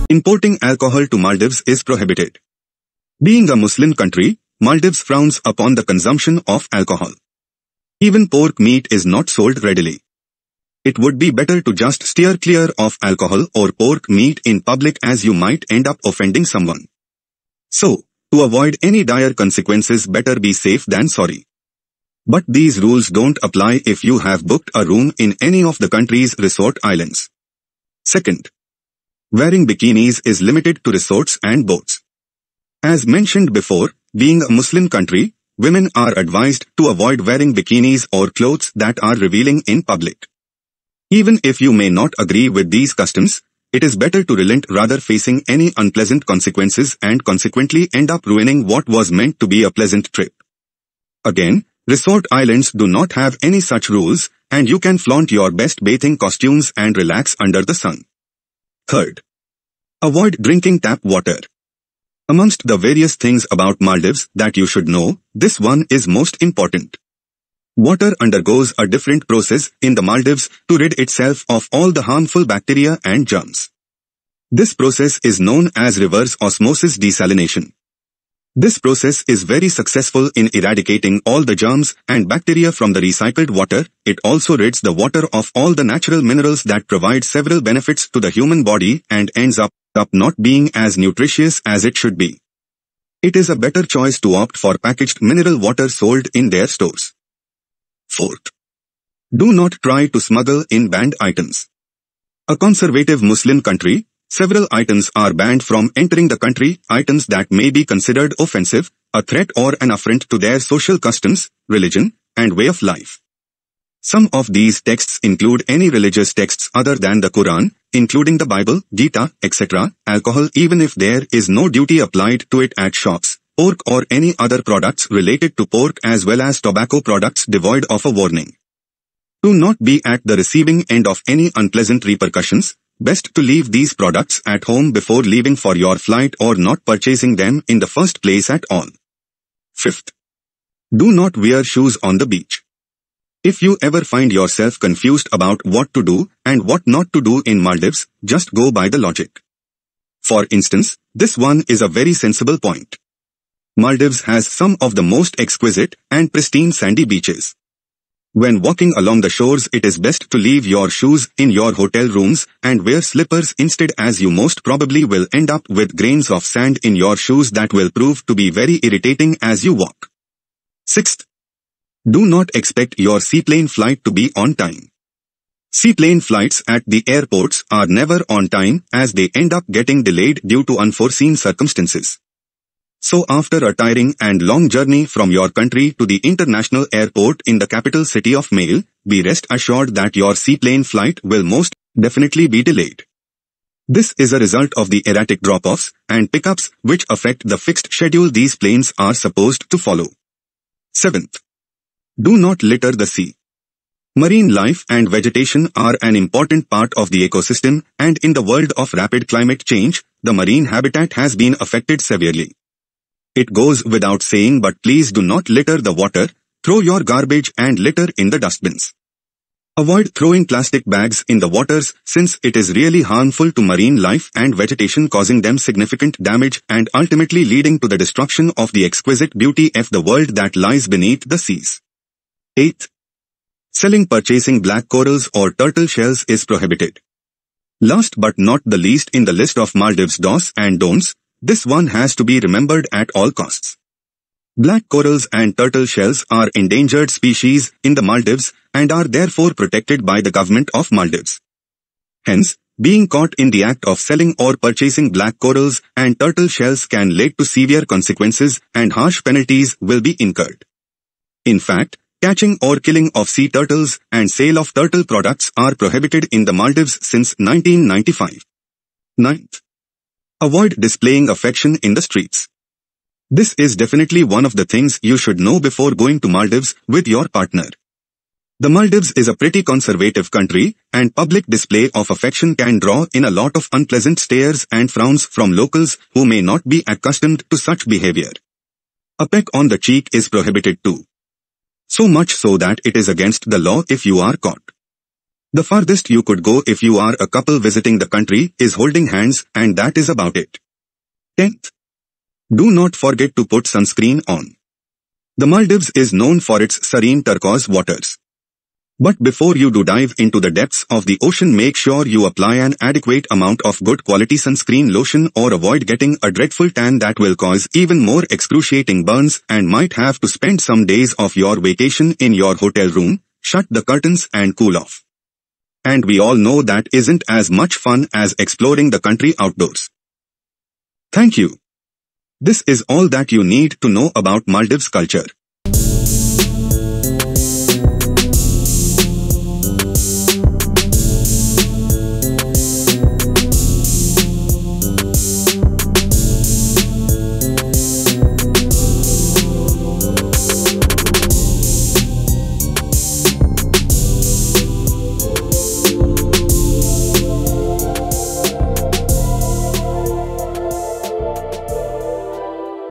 Importing alcohol to Maldives is prohibited. Being a Muslim country, Maldives frowns upon the consumption of alcohol. Even pork meat is not sold readily. It would be better to just steer clear of alcohol or pork meat in public, as you might end up offending someone. So, to avoid any dire consequences, better be safe than sorry. But these rules don't apply if you have booked a room in any of the country's resort islands. Second, wearing bikinis is limited to resorts and boats. As mentioned before, being a Muslim country, women are advised to avoid wearing bikinis or clothes that are revealing in public. Even if you may not agree with these customs, it is better to relent rather facing any unpleasant consequences and consequently end up ruining what was meant to be a pleasant trip. Again, resort islands do not have any such rules, and you can flaunt your best bathing costumes and relax under the sun. Third, avoid drinking tap water. Amongst the various things about Maldives that you should know, this one is most important. Water undergoes a different process in the Maldives to rid itself of all the harmful bacteria and germs. This process is known as reverse osmosis desalination. This process is very successful in eradicating all the germs and bacteria from the recycled water. It also rids the water of all the natural minerals that provide several benefits to the human body and ends up not being as nutritious as it should be. It is a better choice to opt for packaged mineral water sold in their stores. Fourth, do not try to smuggle in banned items. A conservative Muslim country, several items are banned from entering the country, items that may be considered offensive, a threat or an affront to their social customs, religion, and way of life. Some of these texts include any religious texts other than the Quran, including the Bible, Gita, etc., alcohol even if there is no duty applied to it at shops, pork or any other products related to pork, as well as tobacco products devoid of a warning. To not be at the receiving end of any unpleasant repercussions, best to leave these products at home before leaving for your flight or not purchasing them in the first place at all. Fifth, do not wear shoes on the beach. If you ever find yourself confused about what to do and what not to do in Maldives, just go by the logic. For instance, this one is a very sensible point. Maldives has some of the most exquisite and pristine sandy beaches. When walking along the shores, it is best to leave your shoes in your hotel rooms and wear slippers instead, as you most probably will end up with grains of sand in your shoes that will prove to be very irritating as you walk. Sixth, do not expect your seaplane flight to be on time. Seaplane flights at the airports are never on time, as they end up getting delayed due to unforeseen circumstances. So after a tiring and long journey from your country to the international airport in the capital city of Male, be rest assured that your seaplane flight will most definitely be delayed. This is a result of the erratic drop-offs and pickups which affect the fixed schedule these planes are supposed to follow. Seventh, do not litter the sea. Marine life and vegetation are an important part of the ecosystem, and in the world of rapid climate change, the marine habitat has been affected severely. It goes without saying, but please do not litter the water, throw your garbage and litter in the dustbins. Avoid throwing plastic bags in the waters, since it is really harmful to marine life and vegetation, causing them significant damage and ultimately leading to the destruction of the exquisite beauty of the world that lies beneath the seas. 8th, purchasing black corals or turtle shells is prohibited. Last but not the least in the list of Maldives' do's and don'ts, this one has to be remembered at all costs. Black corals and turtle shells are endangered species in the Maldives and are therefore protected by the government of Maldives. Hence, being caught in the act of selling or purchasing black corals and turtle shells can lead to severe consequences, and harsh penalties will be incurred. In fact, catching or killing of sea turtles and sale of turtle products are prohibited in the Maldives since 1995. 9th, avoid displaying affection in the streets. This is definitely one of the things you should know before going to Maldives with your partner. The Maldives is a pretty conservative country, and public display of affection can draw in a lot of unpleasant stares and frowns from locals who may not be accustomed to such behavior. A peck on the cheek is prohibited too. So much so that it is against the law if you are caught. The farthest you could go if you are a couple visiting the country is holding hands, and that is about it. 10th. Do not forget to put sunscreen on. The Maldives is known for its serene turquoise waters. But before you do dive into the depths of the ocean, make sure you apply an adequate amount of good quality sunscreen lotion or avoid getting a dreadful tan that will cause even more excruciating burns and might have to spend some days of your vacation in your hotel room, shut the curtains and cool off. And we all know that isn't as much fun as exploring the country outdoors. Thank you. This is all that you need to know about Maldives culture.